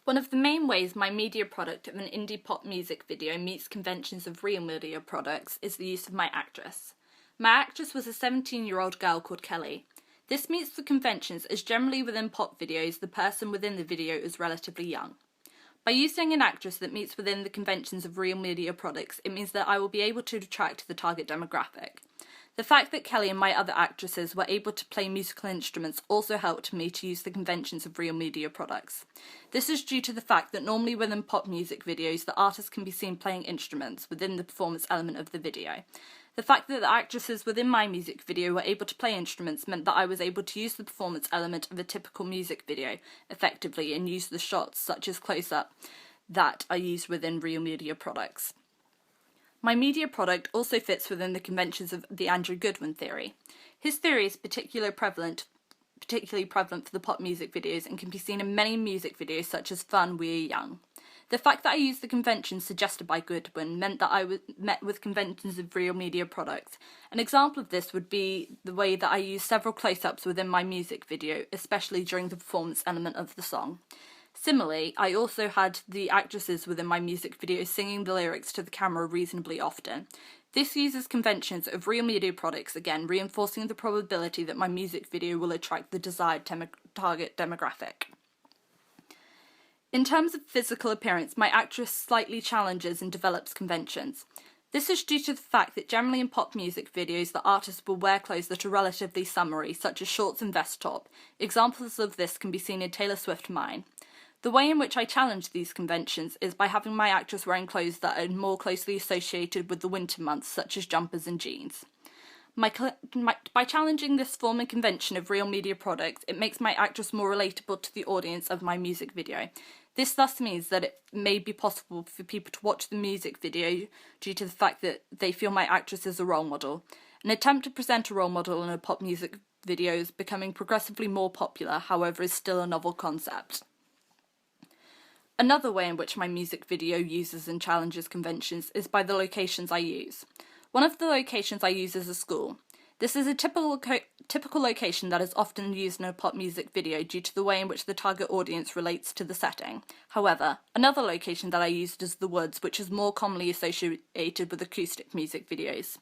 One of the main ways my media product of an indie pop music video meets conventions of real media products is the use of my actress. My actress was a 17-year-old girl called Kelly. This meets the conventions as generally within pop videos the person within the video is relatively young. By using an actress that meets within the conventions of real media products, it means that I will be able to attract the target demographic. The fact that Kelly and my other actresses were able to play musical instruments also helped me to use the conventions of real media products. This is due to the fact that normally within pop music videos, the artist can be seen playing instruments within the performance element of the video. The fact that the actresses within my music video were able to play instruments meant that I was able to use the performance element of a typical music video effectively and use the shots, such as close-up, that are used within real media products. My media product also fits within the conventions of the Andrew Goodwin theory. His theory is particularly prevalent for the pop music videos and can be seen in many music videos such as Fun, We Are Young. The fact that I used the conventions suggested by Goodwin meant that I met with conventions of real media products. An example of this would be the way that I used several close-ups within my music video, especially during the performance element of the song. Similarly, I also had the actresses within my music video singing the lyrics to the camera reasonably often. This uses conventions of real media products, again reinforcing the probability that my music video will attract the desired target demographic. In terms of physical appearance, my actress slightly challenges and develops conventions. This is due to the fact that generally in pop music videos the artist will wear clothes that are relatively summery, such as shorts and vest top. Examples of this can be seen in Taylor Swift Mine. The way in which I challenge these conventions is by having my actress wearing clothes that are more closely associated with the winter months, such as jumpers and jeans. By challenging this form and convention of real media products, it makes my actress more relatable to the audience of my music video. This thus means that it may be possible for people to watch the music video due to the fact that they feel my actress is a role model. An attempt to present a role model in a pop music video is becoming progressively more popular, however, is still a novel concept. Another way in which my music video uses and challenges conventions is by the locations I use. One of the locations I use is a school. This is a typical location that is often used in a pop music video due to the way in which the target audience relates to the setting. However, another location that I used is the woods, which is more commonly associated with acoustic music videos.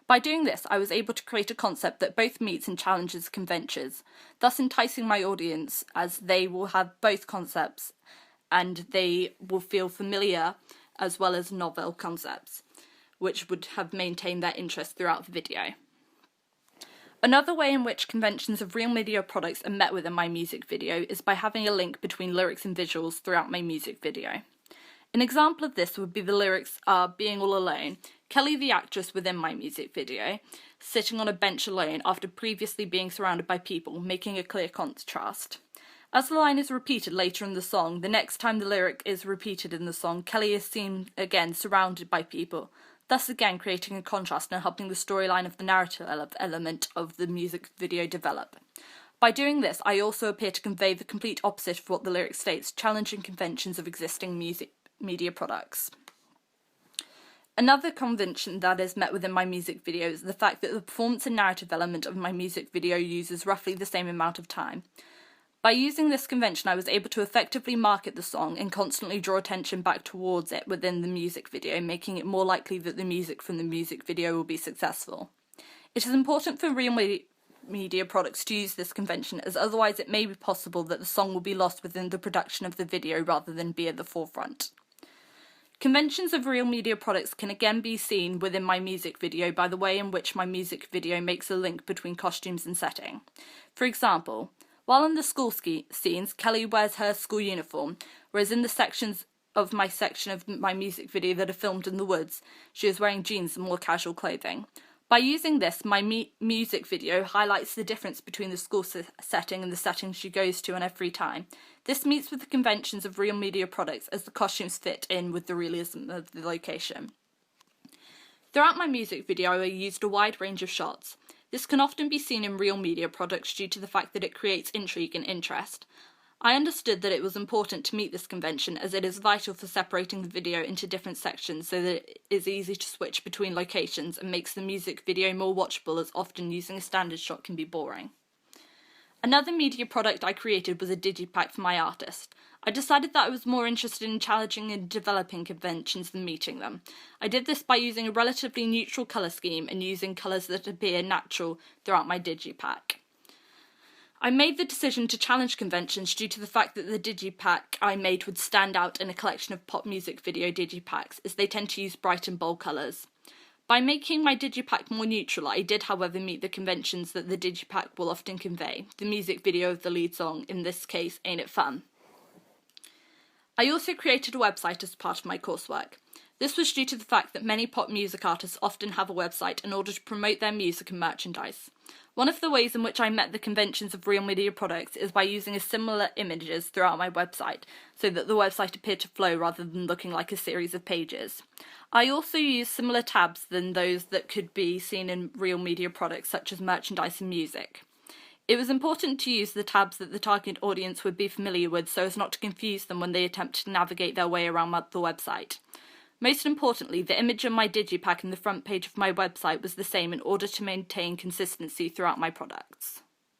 By doing this, I was able to create a concept that both meets and challenges conventions, thus enticing my audience as they will have both concepts and they will feel familiar as well as novel concepts, which would have maintained their interest throughout the video. Another way in which conventions of real media products are met within my music video is by having a link between lyrics and visuals throughout my music video. An example of this would be the lyrics are Being All Alone, Kelly the actress within my music video, sitting on a bench alone after previously being surrounded by people, making a clear contrast. As the line is repeated later in the song, the next time the lyric is repeated in the song, Kelly is seen again surrounded by people, thus again creating a contrast and helping the storyline of the narrative element of the music video develop. By doing this, I also appear to convey the complete opposite of what the lyric states, challenging conventions of existing music media products. Another convention that is met within my music video is the fact that the performance and narrative element of my music video uses roughly the same amount of time. By using this convention, I was able to effectively market the song and constantly draw attention back towards it within the music video, making it more likely that the music from the music video will be successful. It is important for real media products to use this convention, as otherwise it may be possible that the song will be lost within the production of the video rather than be at the forefront. Conventions of real media products can again be seen within my music video by the way in which my music video makes a link between costumes and setting. For example, while in the school scenes, Kelly wears her school uniform, whereas in the sections of my music video that are filmed in the woods, she is wearing jeans and more casual clothing. By using this, my music video highlights the difference between the school setting and the setting she goes to in her free time. This meets with the conventions of real media products as the costumes fit in with the realism of the location. Throughout my music video, I used a wide range of shots. This can often be seen in real media products due to the fact that it creates intrigue and interest. I understood that it was important to meet this convention as it is vital for separating the video into different sections so that it is easy to switch between locations and makes the music video more watchable, as often using a standard shot can be boring. Another media product I created was a digipack for my artist. I decided that I was more interested in challenging and developing conventions than meeting them. I did this by using a relatively neutral colour scheme and using colours that appear natural throughout my digipack. I made the decision to challenge conventions due to the fact that the digipack I made would stand out in a collection of pop music video digipacks, as they tend to use bright and bold colours. By making my digipack more neutral, I did, however, meet the conventions that the digipack will often convey, the music video of the lead song, in this case, Ain't It Fun? I also created a website as part of my coursework. This was due to the fact that many pop music artists often have a website in order to promote their music and merchandise. One of the ways in which I met the conventions of Real Media products is by using similar images throughout my website, so that the website appeared to flow rather than looking like a series of pages. I also used similar tabs than those that could be seen in Real Media products such as merchandise and music. It was important to use the tabs that the target audience would be familiar with so as not to confuse them when they attempt to navigate their way around the website. Most importantly, the image of my digipack and the front page of my website was the same in order to maintain consistency throughout my products.